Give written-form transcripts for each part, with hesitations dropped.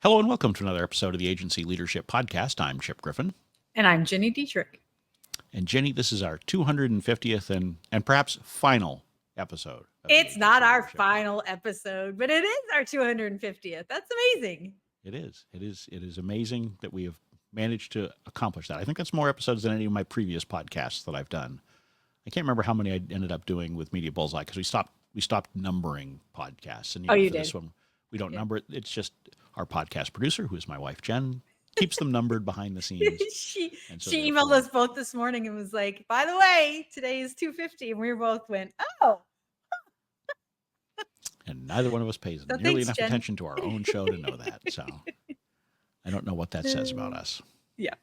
Hello and welcome to another episode of the Agency Leadership Podcast. I'm Chip Griffin. And I'm Jenny Dietrich. And Jenny, this is our 250th and perhaps final episode. It's not our final episode, but it is our 250th. That's amazing. It is. It is amazing that we have managed to accomplish that. I think that's more episodes than any of my previous podcasts that I've done. I can't remember how many I ended up doing with Media Bullseye because we stopped numbering podcasts. And you for did. This one, we don't number it. It's just our podcast producer, who is my wife, Jen, keeps them numbered behind the scenes. she emailed us both this morning and was like, by the way, today is 250. And we both went, oh. And neither one of us pays nearly enough attention to our own show to know that. So I don't know what that says about us. Yeah.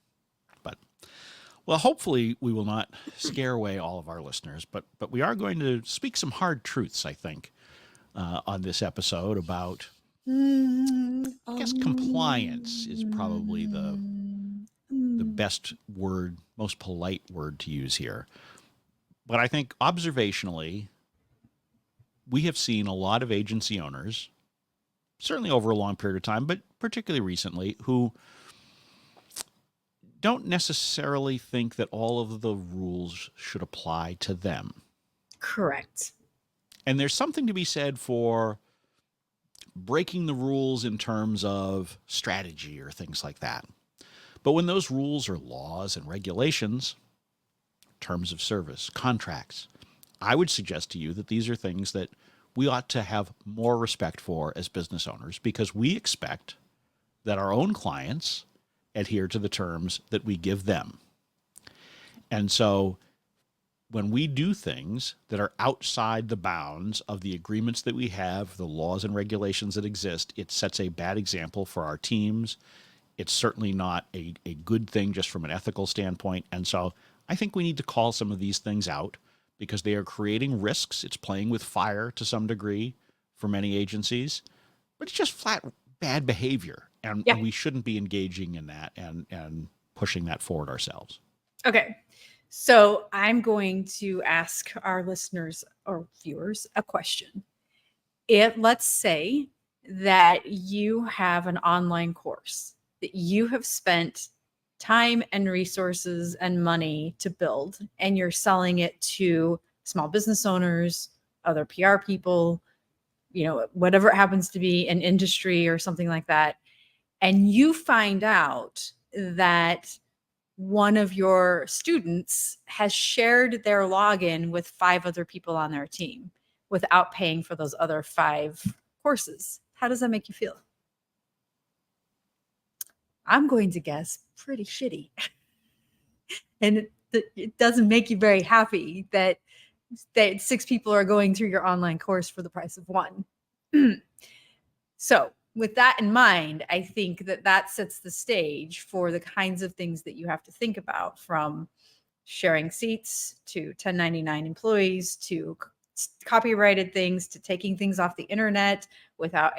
But, well, hopefully we will not scare away all of our listeners, but we are going to speak some hard truths, I think, on this episode about, I guess compliance is probably the best word, most polite word to use here. But I think observationally, we have seen a lot of agency owners, certainly over a long period of time, but particularly recently, who don't necessarily think that all of the rules should apply to them. Correct. And there's something to be said for breaking the rules in terms of strategy or things like that. But when those rules are laws and regulations, terms of service, contracts, I would suggest to you that these are things that we ought to have more respect for as business owners, because we expect that our own clients adhere to the terms that we give them. And so when we do things that are outside the bounds of the agreements that we have, the laws and regulations that exist, it sets a bad example for our teams. It's certainly not a good thing just from an ethical standpoint. And so I think we need to call some of these things out, because they are creating risks. It's playing with fire to some degree for many agencies, but it's just flat bad behavior. And we shouldn't be engaging in that and pushing that forward ourselves. Okay. So I'm going to ask our listeners or viewers a question. Let's say that you have an online course that you have spent time and resources and money to build, and you're selling it to small business owners, other PR people, whatever it happens to be, an industry or something like that. And you find out that one of your students has shared their login with 5 other people on their team without paying for those other 5 courses. How does that make you feel? I'm going to guess pretty shitty. And it doesn't make you very happy that 6 people are going through your online course for the price of 1. So with that in mind, I think that sets the stage for the kinds of things that you have to think about, from sharing seats to 1099 employees to copyrighted things to taking things off the internet without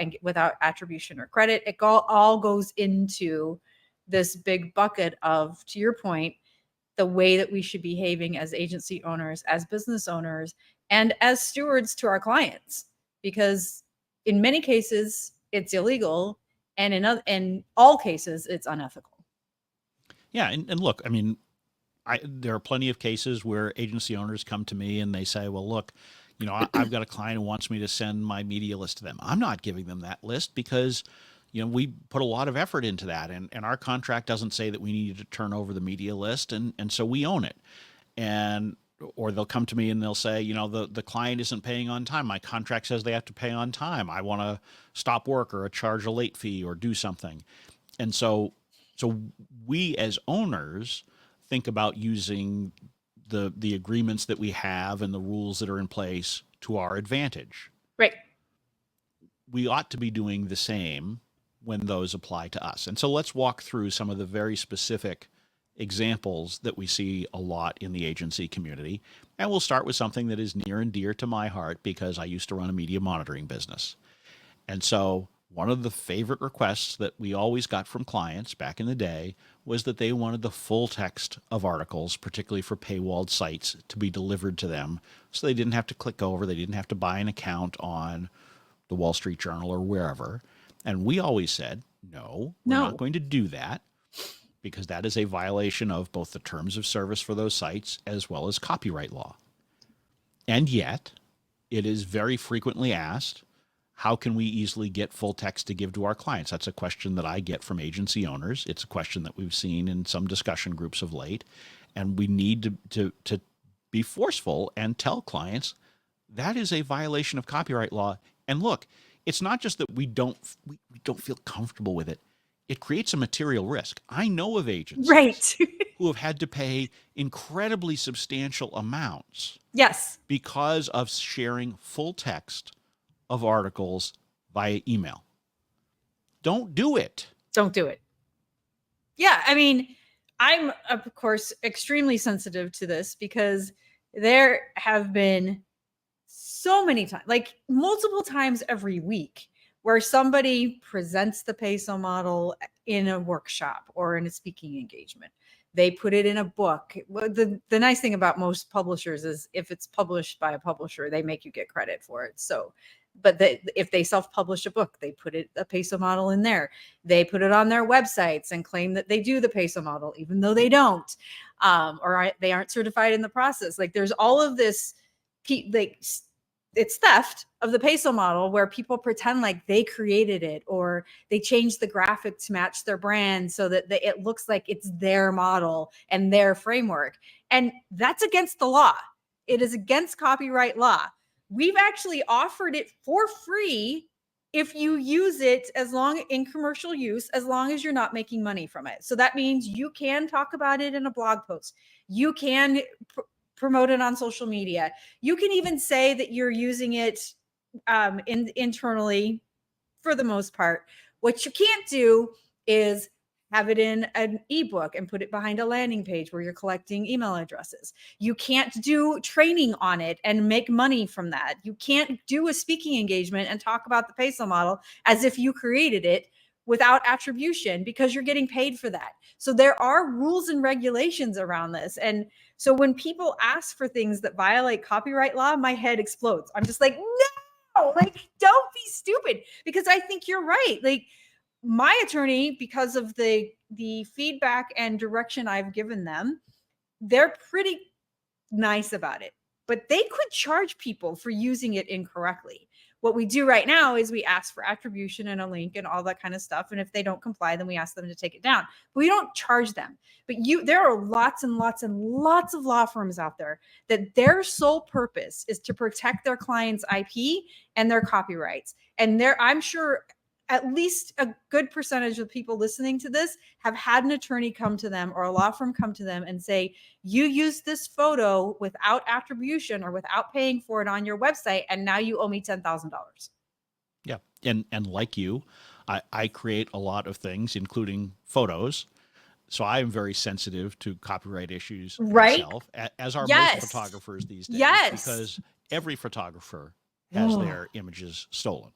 attribution or credit. It all goes into this big bucket of, to your point, the way that we should be behaving as agency owners, as business owners, and as stewards to our clients. Because in many cases, it's illegal, and in all cases, it's unethical. Yeah, and look, I mean, there are plenty of cases where agency owners come to me and they say, well, look, I've got a client who wants me to send my media list to them. I'm not giving them that list because, we put a lot of effort into that. And our contract doesn't say that we need to turn over the media list. And so we own it. Or they'll come to me and they'll say, the client isn't paying on time. My contract says they have to pay on time. I want to stop work or charge a late fee or do something. And so we as owners think about using the agreements that we have and the rules that are in place to our advantage. Right. We ought to be doing the same when those apply to us. And so let's walk through some of the very specific examples that we see a lot in the agency community. And we'll start with something that is near and dear to my heart, because I used to run a media monitoring business. And so one of the favorite requests that we always got from clients back in the day was that they wanted the full text of articles, particularly for paywalled sites, to be delivered to them, so they didn't have to click over, they didn't have to buy an account on the Wall Street Journal or wherever. And we always said, No, we're not No. going to do that because that is a violation of both the terms of service for those sites as well as copyright law. And yet, it is very frequently asked, how can we easily get full text to give to our clients? That's a question that I get from agency owners. It's a question that we've seen in some discussion groups of late. And we need to be forceful and tell clients that is a violation of copyright law. And look, it's not just that we don't feel comfortable with it. It creates a material risk. I know of agencies Right. who have had to pay incredibly substantial amounts Yes. because of sharing full text of articles via email. Don't do it. Don't do it. Yeah, I mean, I'm of course extremely sensitive to this because there have been so many times, like multiple times every week, where somebody presents the PESO model in a workshop or in a speaking engagement. They put it in a book. The nice thing about most publishers is if it's published by a publisher, they make you get credit for it. So, but if they self-publish a book, they put a PESO model in there. They put it on their websites and claim that they do the PESO model, even though they don't, or they aren't certified in the process. Like there's all of this, like it's theft of the PESO model where people pretend like they created it or they changed the graphic to match their brand so that it looks like it's their model and their framework. And that's against the law. It is against copyright law. We've actually offered it for free if you use it in commercial use, as long as you're not making money from it. So that means you can talk about it in a blog post. You can promote it on social media. You can even say that you're using it internally for the most part. What you can't do is have it in an ebook and put it behind a landing page where you're collecting email addresses. You can't do training on it and make money from that. You can't do a speaking engagement and talk about the PESO model as if you created it without attribution because you're getting paid for that. So there are rules and regulations around this. And so when people ask for things that violate copyright law, my head explodes. I'm just like, no, like, don't be stupid, because I think you're right. Like my attorney, because of the feedback and direction I've given them, they're pretty nice about it, but they could charge people for using it incorrectly. What we do right now is we ask for attribution and a link and all that kind of stuff. And if they don't comply, then we ask them to take it down. But we don't charge them. But there are lots and lots and lots of law firms out there that their sole purpose is to protect their clients' IP and their copyrights. And I'm sure at least a good percentage of people listening to this have had an attorney come to them or a law firm come to them and say, you used this photo without attribution or without paying for it on your website, and now you owe me $10,000. Yeah. And like you, I create a lot of things, including photos. So I am very sensitive to copyright issues myself, as are most photographers these days, because every photographer has their images stolen.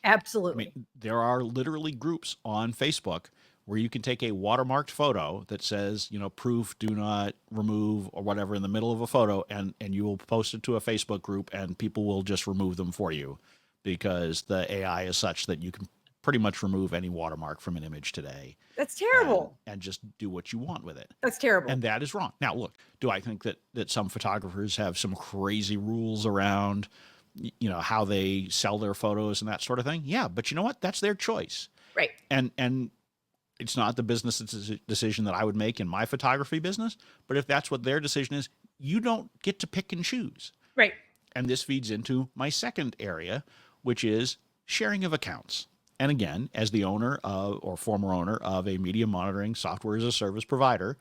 Absolutely. I mean, there are literally groups on Facebook where you can take a watermarked photo that says, proof, do not remove or whatever in the middle of a photo, and you will post it to a Facebook group and people will just remove them for you because the AI is such that you can pretty much remove any watermark from an image today. That's terrible. And just do what you want with it. That's terrible. And that is wrong. Now, look, do I think that some photographers have some crazy rules around how they sell their photos and that sort of thing? Yeah, but you know what? That's their choice. Right. And it's not the business decision that I would make in my photography business, but if that's what their decision is, you don't get to pick and choose. Right. And this feeds into my second area, which is sharing of accounts. And again, as the owner of, or former owner of, a media monitoring software as a service provider,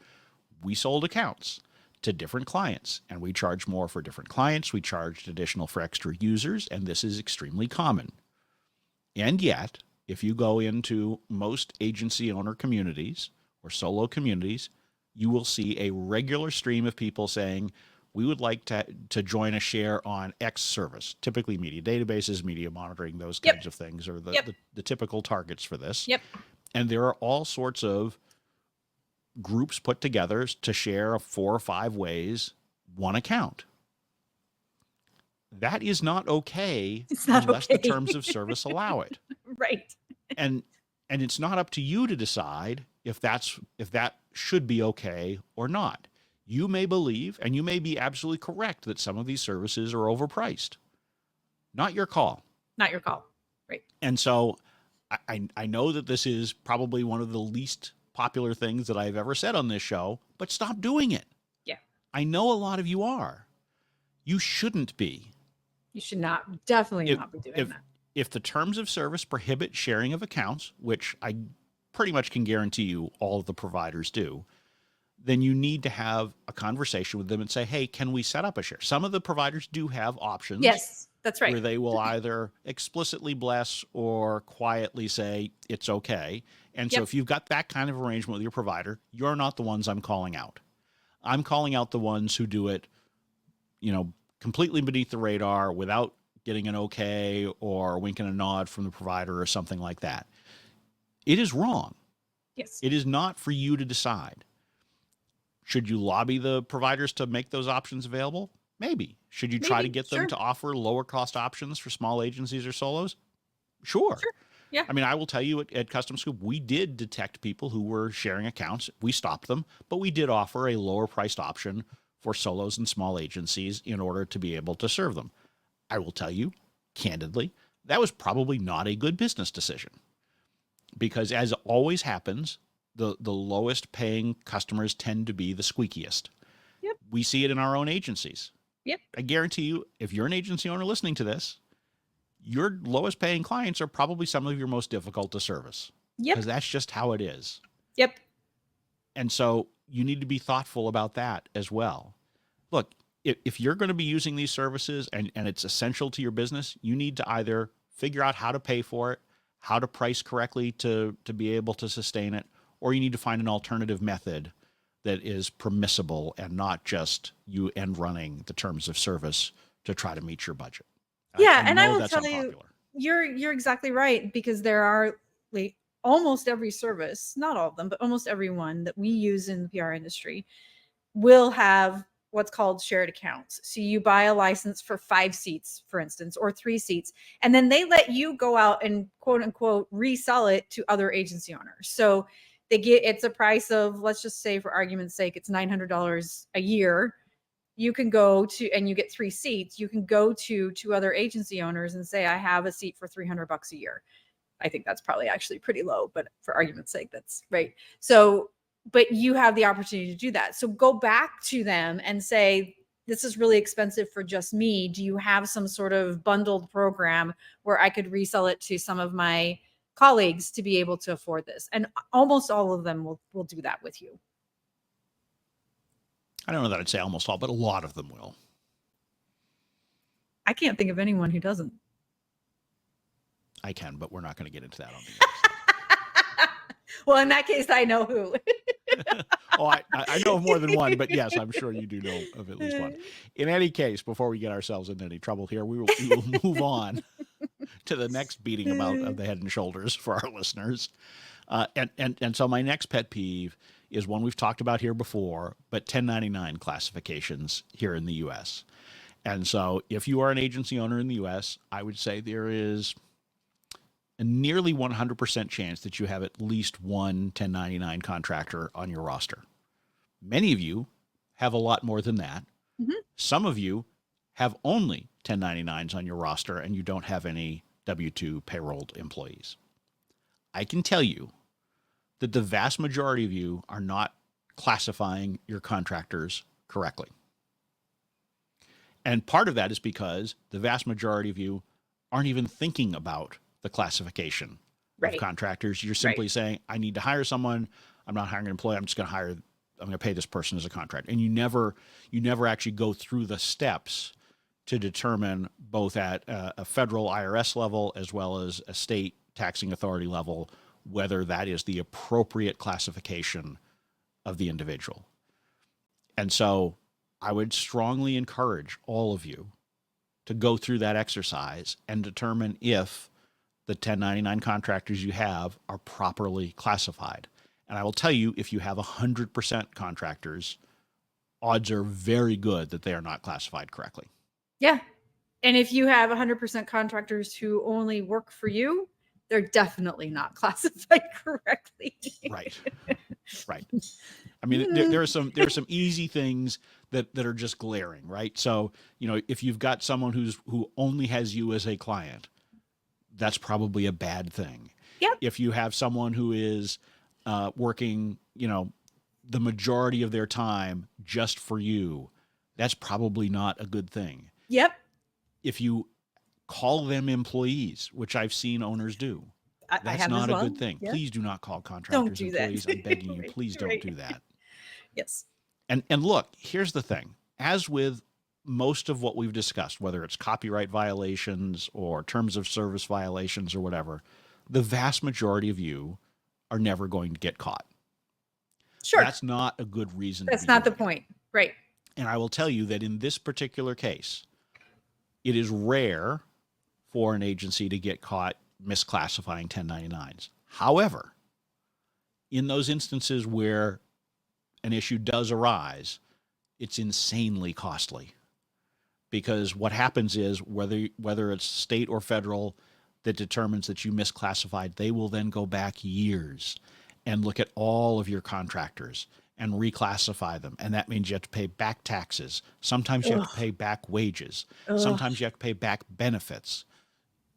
we sold accounts to different clients, and we charge more for different clients. We charged additional for extra users, and this is extremely common. And yet, if you go into most agency owner communities or solo communities, you will see a regular stream of people saying, we would like to join a share on X service, typically media databases, media monitoring, those kinds of things are the typical targets for this. Yep. And there are all sorts of groups put together to share 4 or 5 ways one account. That is not okay unless the terms of service allow it. Right. And And it's not up to you to decide if that should be okay or not. You may believe, and you may be absolutely correct, that some of these services are overpriced. Not your call. Not your call. Right. And so I know that this is probably one of the least popular things that I've ever said on this show, but stop doing it. Yeah. I know a lot of you are. You shouldn't be. You should definitely not be doing that. If the terms of service prohibit sharing of accounts, which I pretty much can guarantee you all of the providers do, then you need to have a conversation with them and say, hey, can we set up a share? Some of the providers do have options. Yes, that's right. Where they will either explicitly bless or quietly say it's okay. And so if you've got that kind of arrangement with your provider, you're not the ones I'm calling out. I'm calling out the ones who do it, completely beneath the radar without getting an okay or winking a nod from the provider or something like that. It is wrong. Yes. It is not for you to decide. Should you lobby the providers to make those options available? Maybe. Should you try to get them to offer lower cost options for small agencies or solos? Sure. Yeah. I mean, I will tell you at Custom Scoop, we did detect people who were sharing accounts. We stopped them, but we did offer a lower priced option for solos and small agencies in order to be able to serve them. I will tell you, candidly, that was probably not a good business decision, because as always happens, the lowest paying customers tend to be the squeakiest. Yep. We see it in our own agencies. Yep. I guarantee you, if you're an agency owner listening to this, your lowest paying clients are probably some of your most difficult to service. Yep. Because that's just how it is. Yep. And so you need to be thoughtful about that as well. Look, if you're going to be using these services and it's essential to your business, you need to either figure out how to pay for it, how to price correctly to be able to sustain it, or you need to find an alternative method that is permissible and not just you end running the terms of service to try to meet your budget. Yeah, and I will tell you, you're exactly right, because there are almost every service, not all of them, but almost every one that we use in the PR industry will have what's called shared accounts. So you buy a license for 5 seats, for instance, or 3 seats, and then they let you go out and quote unquote resell it to other agency owners. So it's a price of, let's just say for argument's sake, it's $900 a year. You can go to, and you get 3 seats. You can go to 2 other agency owners and say, I have a seat for $300 a year. I think that's probably actually pretty low, but for argument's sake, that's right. So, but you have the opportunity to do that. So go back to them and say, this is really expensive for just me. Do you have some sort of bundled program where I could resell it to some of my colleagues to be able to afford this? And almost all of them will do that with you. I don't know that I'd say almost all, but a lot of them will. I can't think of anyone who doesn't. I can, but we're not going to get into that on the air. Well, in that case, I know who. Oh, I know of more than one, but yes, I'm sure you do know of at least one. In any case, before we get ourselves into any trouble here, we will move on to the next beating about of the head and shoulders for our listeners. And so my next pet peeve is one we've talked about here before, but 1099 classifications here in the U.S. And so if you are an agency owner in the U.S., I would say there is a nearly 100% chance that you have at least one 1099 contractor on your roster. Many of you have a lot more than that. Mm-hmm. Some of you have only 1099s on your roster and you don't have any W-2 payrolled employees. I can tell you that the vast majority of you are not classifying your contractors correctly. And part of that is because the vast majority of you aren't even thinking about the classification of contractors. You're simply saying, I need to hire someone. I'm not hiring an employee. I'm going to pay this person as a contract. And you never actually go through the steps to determine, both at a federal IRS level as well as a state taxing authority level, whether that is the appropriate classification of the individual. And so I would strongly encourage all of you to go through that exercise and determine if the 1099 contractors you have are properly classified. And I will tell you, if you have 100% contractors, odds are very good that they are not classified correctly. Yeah. And if you have 100% contractors who only work for you, they're definitely not classified correctly. Right. Right. I mean, there are some easy things that are just glaring, right? So, if you've got someone who only has you as a client, that's probably a bad thing. Yep. If you have someone who is working, the majority of their time just for you, that's probably not a good thing. Yep. If you call them employees, which I've seen owners do, I that's have not as a well. good thing. Yep. Please do not call Don't contractors do that. employees. I'm begging you, Right, please don't right. do that. Yes. And look, here's the thing. As with most of what we've discussed, whether it's copyright violations or terms of service violations or whatever, the vast majority of you are never going to get caught. Sure. That's not a good reason That's to be not the doing it. point. Right. And I will tell you that in this particular case, it is rare for an agency to get caught misclassifying 1099s. However, in those instances where an issue does arise, it's insanely costly, because what happens is whether it's state or federal that determines that you misclassified, they will then go back years and look at all of your contractors and reclassify them. And that means you have to pay back taxes. Sometimes you have to pay back wages. Sometimes you have to pay back benefits.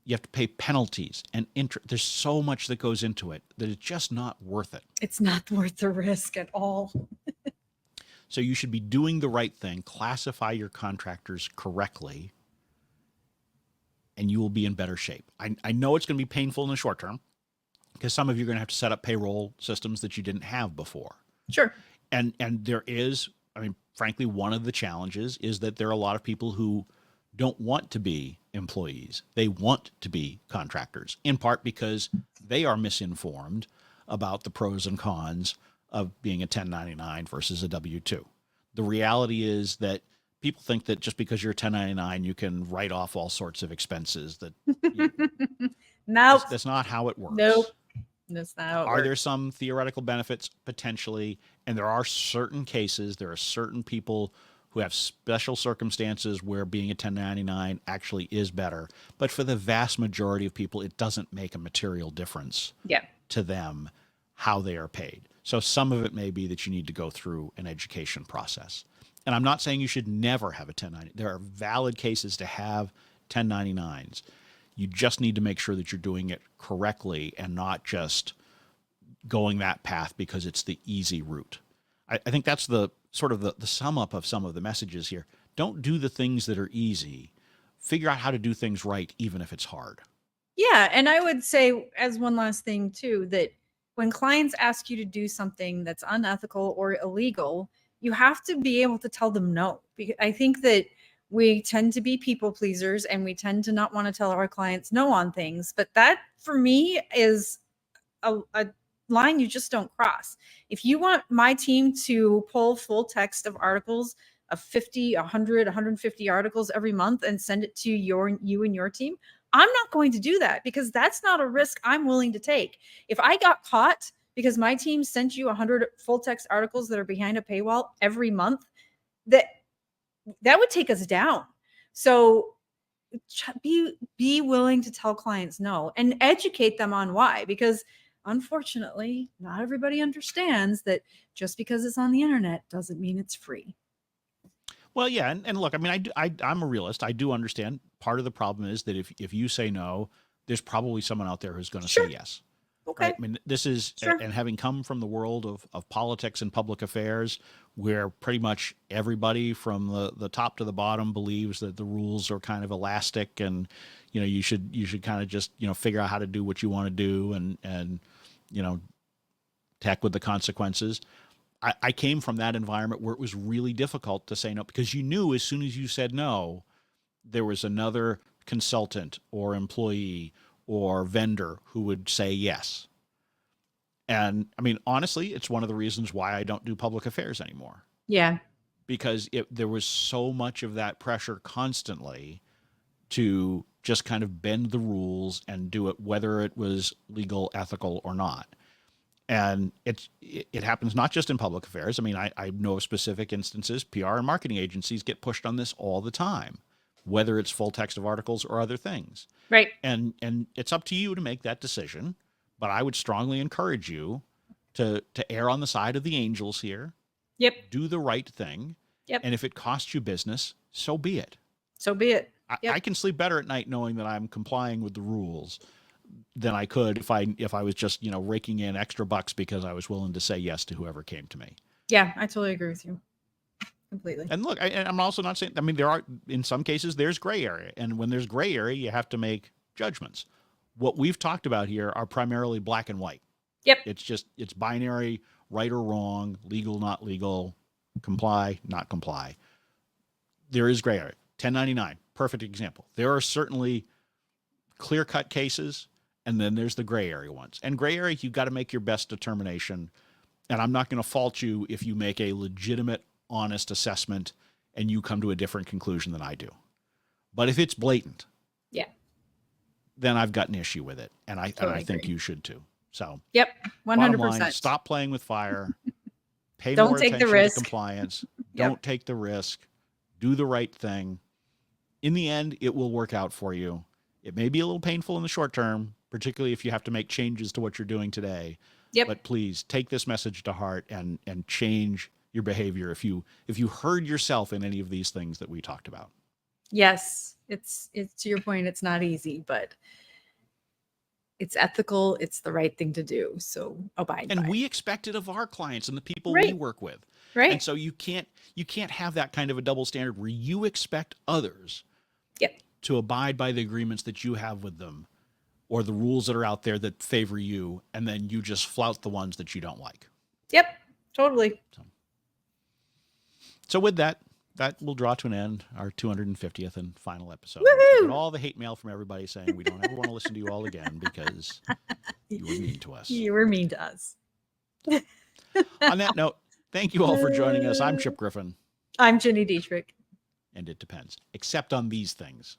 You have to pay penalties and interest. There's so much that goes into it that it's just not worth it. It's not worth the risk at all. So you should be doing the right thing, classify your contractors correctly, and you will be in better shape. I know it's going to be painful in the short term, because some of you are going to have to set up payroll systems that you didn't have before. Sure. And there is, frankly, one of the challenges is that there are a lot of people who don't want to be employees. They want to be contractors, in part because they are misinformed about the pros and cons of being a 1099 versus a W-2. The reality is that people think that just because you're a 1099, you can write off all sorts of expenses. Nope. That's not how it works. Nope. That's not how it Are works. there some theoretical benefits? Potentially. And there are certain cases, there are certain people who have special circumstances where being a 1099 actually is better. But for the vast majority of people, it doesn't make a material difference to them how they are paid. So some of it may be that you need to go through an education process. And I'm not saying you should never have a 1099. There are valid cases to have 1099s. You just need to make sure that you're doing it correctly and not just going that path because it's the easy route. I think that's the sort of the sum up of some of the messages here. Don't do the things that are easy. Figure out how to do things right, even if it's hard. Yeah. And I would say, as one last thing too, that when clients ask you to do something that's unethical or illegal, you have to be able to tell them no. Because I think that we tend to be people pleasers and we tend to not want to tell our clients no on things. But that, for me, is a line you just don't cross. If you want my team to pull full text of articles of 50, 100, 150 articles every month and send it to you and your team, I'm not going to do that, because that's not a risk I'm willing to take. If I got caught because my team sent you 100 full text articles that are behind a paywall every month, that would take us down. So be willing to tell clients no and educate them on why, because unfortunately, not everybody understands that just because it's on the internet doesn't mean it's free. Well, yeah, and look, I'm a realist. I do understand. Part of the problem is that if you say no, there's probably someone out there who's going to say yes. Okay. Right? This is, and having come from the world of politics and public affairs, where pretty much everybody from the top to the bottom believes that the rules are kind of elastic, and you should kind of just figure out how to do what you want to do, and heck with the consequences. I came from that environment where it was really difficult to say no, because you knew as soon as you said no, there was another consultant or employee or vendor who would say yes. And honestly, it's one of the reasons why I don't do public affairs anymore. Yeah. Because there was so much of that pressure constantly to just kind of bend the rules and do it, whether it was legal, ethical, or not. And it happens not just in public affairs. I know of specific instances. PR and marketing agencies get pushed on this all the time. whether it's full text of articles or other things. Right. And it's up to you to make that decision. But I would strongly encourage you to err on the side of the angels here. Yep. Do the right thing. Yep. And if it costs you business, so be it. So be it. I can sleep better at night knowing that I'm complying with the rules than I could if I was just, raking in extra bucks because I was willing to say yes to whoever came to me. Yeah, I totally agree with you. Completely. And look, I'm also not saying, there are, in some cases, there's gray area. And when there's gray area, you have to make judgments. What we've talked about here are primarily black and white. Yep. It's binary, right or wrong, legal, not legal, comply, not comply. There is gray area. 1099, perfect example. There are certainly clear-cut cases, and then there's the gray area ones. And gray area, you've got to make your best determination. And I'm not going to fault you if you make a legitimate, honest assessment and you come to a different conclusion than I do. But if it's blatant, then I've got an issue with it. And I think you should too. So, yep, 100%. Bottom line, stop playing with fire. Pay Don't more take the attention risk. to compliance. Yep. Don't take the risk. Do the right thing. In the end, it will work out for you. It may be a little painful in the short term, particularly if you have to make changes to what you're doing today. Yep. But please take this message to heart and change your behavior if you heard yourself in any of these things that we talked about. Yes, it's to your point, it's not easy, but it's ethical. It's the right thing to do. So abide by. And we expect it of our clients and the people we Right. work with. Right. And so you can't have that kind of a double standard where you expect others Yep. to abide by the agreements that you have with them or the rules that are out there that favor you, and then you just flout the ones that you don't like. Yep. Totally. So with that will draw to an end our 250th and final episode. Woohoo! We get all the hate mail from everybody saying we don't ever want to listen to you all again because you were mean to us. You were mean to us. On that note, thank you all for joining us. I'm Chip Griffin. I'm Jenny Dietrich. And it depends, except on these things.